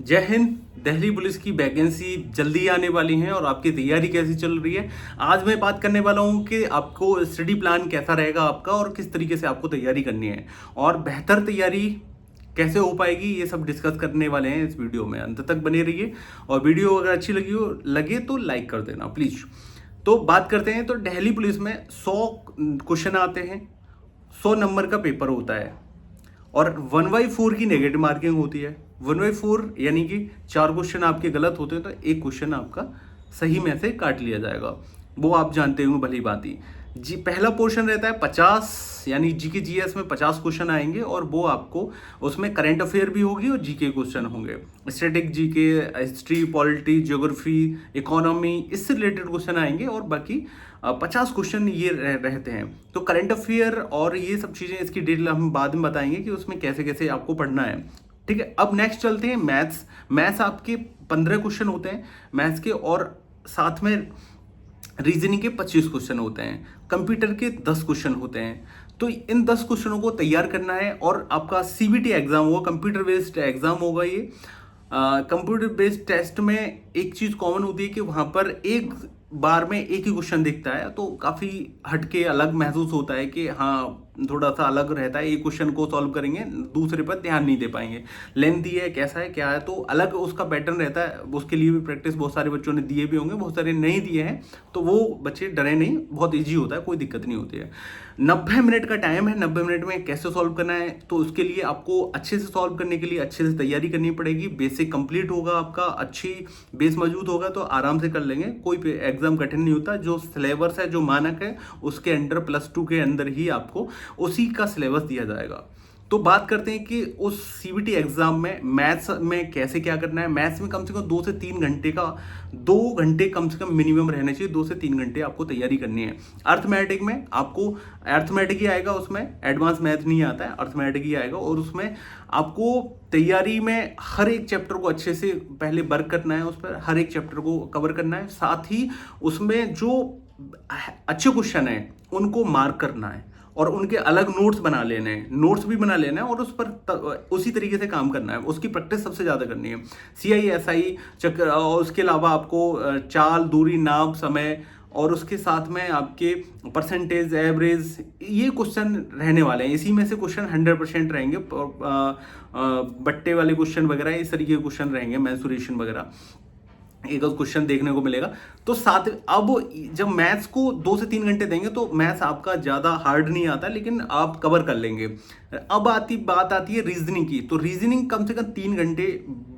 जय हिंद। दिल्ली पुलिस की वैकेंसी जल्दी आने वाली है और आपकी तैयारी कैसी चल रही है। आज मैं बात करने वाला हूं कि आपको स्टडी प्लान कैसा रहेगा आपका और किस तरीके से आपको तैयारी करनी है और बेहतर तैयारी कैसे हो पाएगी, ये सब डिस्कस करने वाले हैं इस वीडियो में। अंत तक बने रहिए और वीडियो अगर अच्छी लगे तो लाइक कर देना प्लीज। तो बात करते हैं। तो दिल्ली पुलिस में 100 क्वेश्चन आते हैं, 100 नंबर का पेपर होता है और 1/4 की नेगेटिव मार्किंग होती है। 1/4 यानी कि 4 क्वेश्चन आपके गलत होते हैं तो एक क्वेश्चन आपका सही में से काट लिया जाएगा। वो आप जानते होंगे भली भांति। जी, पहला पोर्शन रहता है 50 यानी जीके जीएस में 50 क्वेश्चन आएंगे और वो आपको उसमें करंट अफेयर भी होगी और जीके क्वेश्चन होंगे। Static GK, history, polity, geography, economy, इससे रिलेटेड क्वेश्चन आएंगे और बाकी 50 क्वेश्चन ये रहते हैं। तो करंट अफेयर और ये सब चीज़ें, इसकी डिटेल हम बाद में बताएंगे कि उसमें कैसे कैसे आपको पढ़ना है। ठीक है, अब नेक्स्ट चलते हैं मैथ्स। मैथ्स आपके 15 क्वेश्चन होते हैं मैथ्स के और साथ में रीजनिंग के 25 क्वेश्चन होते हैं। कंप्यूटर के 10 क्वेश्चन होते हैं। तो इन 10 क्वेश्चनों को तैयार करना है और आपका सीबीटी एग्जाम होगा, कंप्यूटर बेस्ड एग्जाम होगा ये। कंप्यूटर बेस्ड टेस्ट में एक चीज कॉमन होती है कि वहां पर एक बार में एक ही क्वेश्चन दिखता है, तो काफी हटके अलग महसूस होता है कि हाँ थोड़ा सा अलग रहता है। एक क्वेश्चन को सॉल्व करेंगे, दूसरे पर ध्यान नहीं दे पाएंगे, लेंथी है, कैसा है, क्या है, तो अलग उसका पैटर्न रहता है। उसके लिए भी प्रैक्टिस बहुत सारे बच्चों ने दिए भी होंगे, बहुत सारे नहीं दिए हैं, तो वो बच्चे डरे नहीं, बहुत ईजी होता है, कोई दिक्कत नहीं होती है। 90 मिनट का टाइम है। 90 मिनट में कैसे सॉल्व करना है, तो उसके लिए आपको अच्छे से सॉल्व करने के लिए अच्छे से तैयारी करनी पड़ेगी। बेसिक कंप्लीट होगा आपका, अच्छी बेस मौजूद होगा तो आराम से कर लेंगे। कोई एग्जाम कठिन नहीं होता। जो सिलेबस है, जो मानक है, उसके अंडर +2 के अंदर ही आपको उसी का सिलेबस दिया जाएगा। तो बात करते हैं कि उस सीबीटी एग्जाम में मैथ्स में कैसे क्या करना है। मैथ्स में कम से कम 2 से 3 घंटे का 2 घंटे कम से कम मिनिमम रहने चाहिए। 2 से 3 घंटे आपको तैयारी करनी है। अर्थमेटिक में आपको अर्थमेटिक ही आएगा, उसमें एडवांस मैथ नहीं आता है, अर्थमेटिक ही आएगा और उसमें आपको तैयारी में हर एक चैप्टर को अच्छे से पहले वर्क करना है, उस पर हर एक चैप्टर को कवर करना है। साथ ही उसमें जो अच्छे क्वेश्चन है उनको मार्क करना है और उनके अलग नोट्स बना लेने हैं, नोट्स भी बना लेना है और उस पर उसी तरीके से काम करना है। उसकी प्रैक्टिस सबसे ज़्यादा करनी है। CISI चक्कर और उसके अलावा आपको चाल, दूरी, नाप, समय और उसके साथ में आपके परसेंटेज, एवरेज, ये क्वेश्चन रहने वाले हैं। इसी में से क्वेश्चन 100% रहेंगे। बट्टे वाले क्वेश्चन वगैरह इस तरीके के क्वेश्चन रहेंगे, मेंसुरेशन वगैरह एक क्वेश्चन देखने को मिलेगा। तो साथ अब जब मैथ्स को 2 से 3 घंटे देंगे तो मैथ्स आपका ज़्यादा हार्ड नहीं आता, लेकिन आप कवर कर लेंगे। अब बात आती है रीजनिंग की। तो रीजनिंग कम से कम 3 घंटे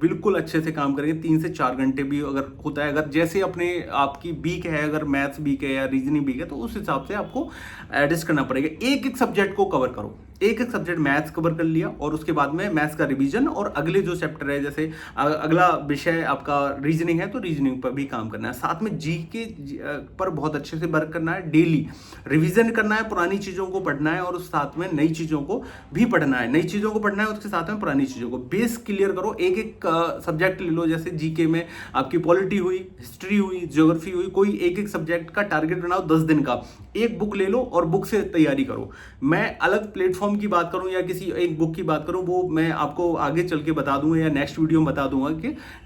बिल्कुल अच्छे से काम करेंगे। 3 से 4 घंटे भी अगर होता है, अगर जैसे अपने आपकी वीक है, अगर मैथ्स वीक है या रीजनिंग वीक है, तो उस हिसाब से आपको एडजस्ट करना पड़ेगा। एक एक सब्जेक्ट को कवर करो। एक एक सब्जेक्ट मैथ्स कवर कर लिया और उसके बाद में मैथ्स का रिवीजन और अगले जो चैप्टर है, जैसे अगला विषय आपका रीजनिंग है तो रीजनिंग पर भी काम करना है। साथ में जीके पर बहुत अच्छे से वर्क करना है, डेली रिवीजन करना है, पुरानी चीज़ों को पढ़ना है और उस साथ में नई चीज़ों को भी पढ़ना है। नई चीज़ों को पढ़ना है, उसके साथ में पुरानी चीज़ों को। बेस क्लियर करो। एक एक सब्जेक्ट ले लो, जैसे जीके में आपकी पॉलिटी हुई, हिस्ट्री हुई, ज्योग्राफी हुई, कोई एक एक सब्जेक्ट का टारगेट बनाओ 10 दिन का। एक बुक ले लो और बुक से तैयारी करो। मैं अलग प्लेटफॉर्म की बात करूं या किसी एक बुक की बात करूं, वो मैं आपको आगे चल के बता दूंगा या नेक्स्ट वीडियो में बता दूंगा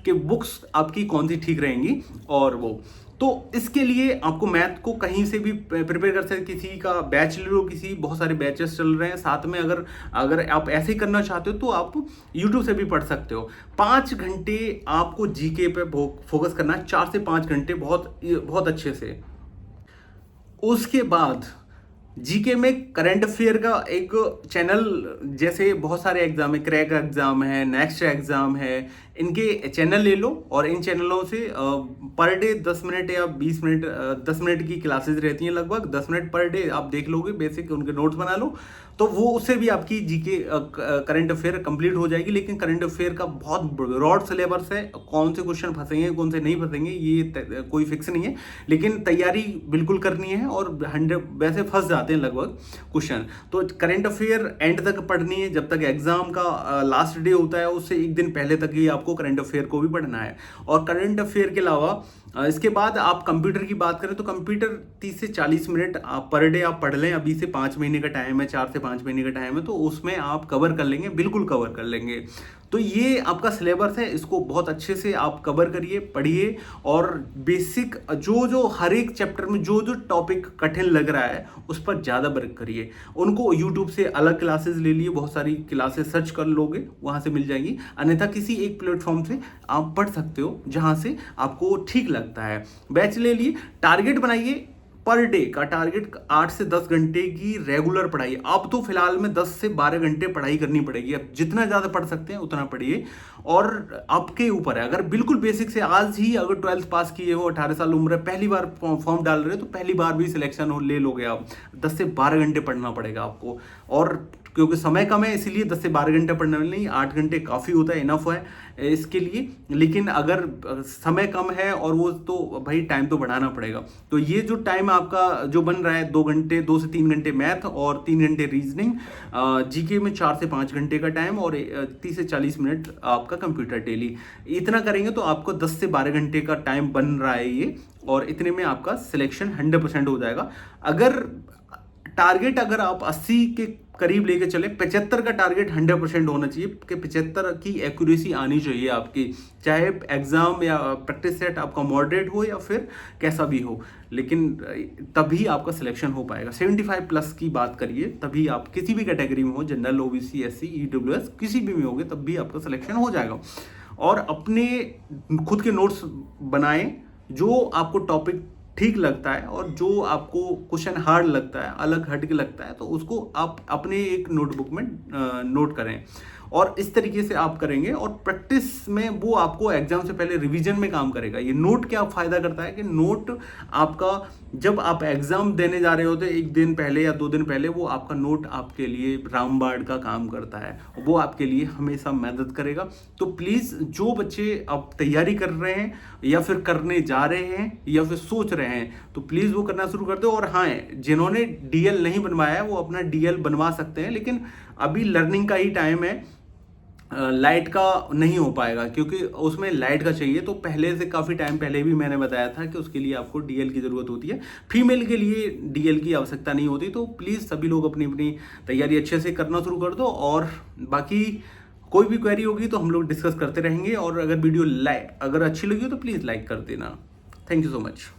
कि बुक्स आपकी कौन सी ठीक रहेंगी। और वो तो इसके लिए आपको मैथ को कहीं से भी प्रिपेयर कर सकते। किसी का बैच ले लो, किसी बहुत सारे बैचेस चल रहे हैं साथ में। अगर आप ऐसे ही करना चाहते हो तो आप यूट्यूब से भी पढ़ सकते हो। 5 घंटे आपको जीके पे फोकस करना है, 4 से 5 घंटे बहुत अच्छे से। उसके बाद जीके में करंट अफेयर का एक चैनल, जैसे बहुत सारे एग्जाम है, क्रैक एग्जाम है, नेक्स्ट एग्जाम है, इनके चैनल ले लो और इन चैनलों से पर डे 10 मिनट या 20 मिनट 10 मिनट की क्लासेस रहती हैं, लगभग 10 मिनट पर डे आप देख लोगे, बेसिक उनके नोट्स बना लो, तो वो उससे भी आपकी जीके करंट अफेयर कंप्लीट हो जाएगी। लेकिन करंट अफेयर का बहुत ब्रॉड सिलेबस है, कौन से क्वेश्चन फंसेंगे कौन से नहीं फंसेंगे ये कोई फिक्स नहीं है, लेकिन तैयारी बिल्कुल करनी है और 100 वैसे फंस जाते हैं लगभग क्वेश्चन। तो करंट अफेयर एंड तक पढ़नी है, जब तक एग्जाम का लास्ट डे होता है उससे एक दिन पहले तक ही आपको करंट अफेयर को भी पढ़ना है। और करंट अफेयर के अलावा इसके बाद आप कंप्यूटर की बात करें तो कंप्यूटर 30 से 40 मिनट आप पर डे आप पढ़ लें। अभी से 5 महीने का टाइम है, 4 से 5 महीने का टाइम है, तो उसमें आप कवर कर लेंगे, बिल्कुल कवर कर लेंगे। तो ये आपका सिलेबस है, इसको बहुत अच्छे से आप कवर करिए, पढ़िए और बेसिक जो जो हर एक चैप्टर में जो जो टॉपिक कठिन लग रहा है उस पर ज़्यादा वर्क करिए। उनको यूट्यूब से अलग क्लासेस ले लिए, बहुत सारी क्लासेस सर्च कर लोगे वहाँ से मिल जाएंगी, अन्यथा किसी एक प्लेटफॉर्म से आप पढ़ सकते हो जहाँ से आपको ठीक लगता है। बैच ले लिए, टारगेट बनाइए, पर डे का टारगेट 8 से 10 घंटे की रेगुलर पढ़ाई। अब तो फिलहाल में 10 से 12 घंटे पढ़ाई करनी पड़ेगी, अब जितना ज़्यादा पढ़ सकते हैं उतना पढ़िए और आपके ऊपर है। अगर बिल्कुल बेसिक से आज ही अगर 12th पास किए हो, 18 साल उम्र है, पहली बार फॉर्म डाल रहे हो तो पहली बार भी सिलेक्शन हो ले लोगे आप। 10 से 12 घंटे पढ़ना पड़ेगा आपको, और क्योंकि समय कम है इसीलिए 10 से 12 घंटे पढ़ने वाले नहीं, 8 घंटे काफ़ी होता है, इनफ है इसके लिए। लेकिन अगर समय कम है और वो तो भाई टाइम तो बढ़ाना पड़ेगा। तो ये जो टाइम आपका जो बन रहा है 2 घंटे, 2 से 3 घंटे मैथ और 3 घंटे रीजनिंग, जीके में 4 से 5 घंटे का टाइम और 30 से 40 मिनट आपका कंप्यूटर डेली, इतना करेंगे तो आपको 10 से 12 घंटे का टाइम बन रहा है ये, और इतने में आपका सिलेक्शन 100% हो जाएगा। अगर टारगेट अगर आप 80 के करीब लेके चले, 75 का टारगेट 100% होना चाहिए कि 75 की एक्यूरेसी आनी चाहिए आपकी, चाहे एग्जाम या प्रैक्टिस सेट आपका मॉडरेट हो या फिर कैसा भी हो, लेकिन तभी आपका सिलेक्शन हो पाएगा। 75 प्लस की बात करिए, तभी आप किसी भी कैटेगरी में हो, जनरल, ओबीसी, एससी, ईडब्ल्यूएस, किसी भी में होगे तब भी आपका सिलेक्शन हो जाएगा। और अपने खुद के नोट्स बनाएं, जो आपको टॉपिक ठीक लगता है और जो आपको क्वेश्चन हार्ड लगता है, अलग हट के लगता है, तो उसको आप अपने एक नोटबुक में नोट करें। और इस तरीके से आप करेंगे और प्रैक्टिस में वो आपको एग्जाम से पहले रिवीजन में काम करेगा। ये नोट क्या फ़ायदा करता है कि नोट आपका जब आप एग्जाम देने जा रहे होते 1 दिन पहले या 2 दिन पहले, वो आपका नोट आपके लिए रामबाण का काम करता है, वो आपके लिए हमेशा मदद करेगा। तो प्लीज़ जो बच्चे अब तैयारी कर रहे हैं या फिर करने जा रहे हैं या फिर सोच रहे हैं, तो प्लीज़ वो करना शुरू कर दो। और हाँ, जिन्होंने डीएल नहीं बनवाया है वो अपना डीएल बनवा सकते हैं, लेकिन अभी लर्निंग का ही टाइम है, लाइट का नहीं हो पाएगा क्योंकि उसमें लाइट का चाहिए। तो पहले से काफ़ी टाइम पहले भी मैंने बताया था कि उसके लिए आपको डीएल की ज़रूरत होती है, फीमेल के लिए डीएल की आवश्यकता नहीं होती। तो प्लीज़ सभी लोग अपनी अपनी तैयारी अच्छे से करना शुरू कर दो, और बाकी कोई भी क्वेरी होगी तो हम लोग डिस्कस करते रहेंगे। और अगर वीडियो अगर अच्छी लगी हो तो प्लीज़ लाइक कर देना। Thank you so much.